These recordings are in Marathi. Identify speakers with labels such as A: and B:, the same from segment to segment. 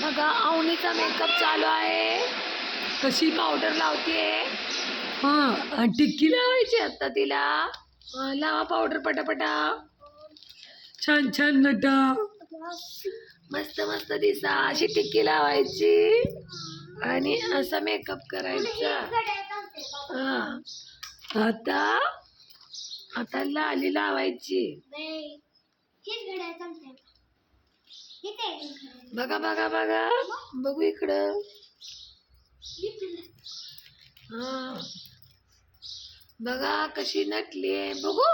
A: बघा अवनीचा मेकअप चालू आहे. कशी पावडर लावते. हा टिक्की लावायची आता तिला. लावा पावडर पटापटा. छान छान नटा. मस्त मस्त दिसा. अशी टिक्की लावायची आणि असा मेकअप करायचा. हा आता आता लाली लावायची. बघा बघा बघा बघू इकडं. हा बघा कशी नटली आहे बघू.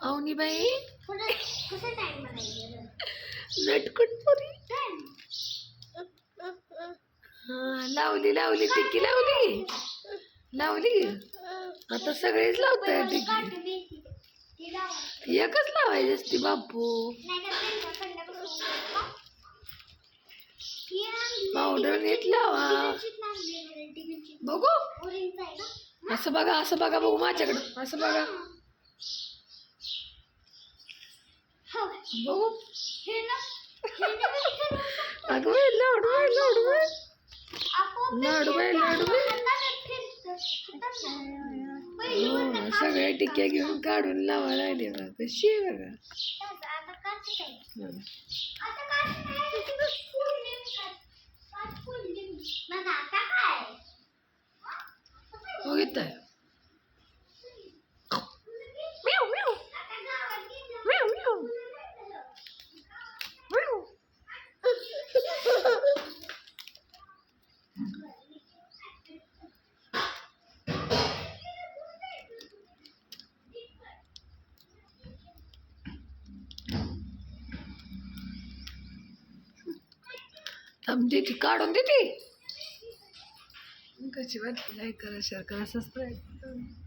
A: अवनी बाई नटकुट पुरी. हा लावली लावली टिक्की लावली लावली. आता सगळेच लावताय टिक्की. एकच लावायची असते बापू. पावडर नीट लावा बघू. असं बघा बघू माझ्याकडं. असं बघा बघू. अगं बाई लाडू बाई लाडू बाई लाडू बाई लाडू बाई. सगळ्या टिक्क्या घेऊन काढून लावा लागले बघा. कशी आहे बघा. बघितलं देते काढून देते. कशी वाटली. लाईक करा शेअर करा सबस्क्राईब.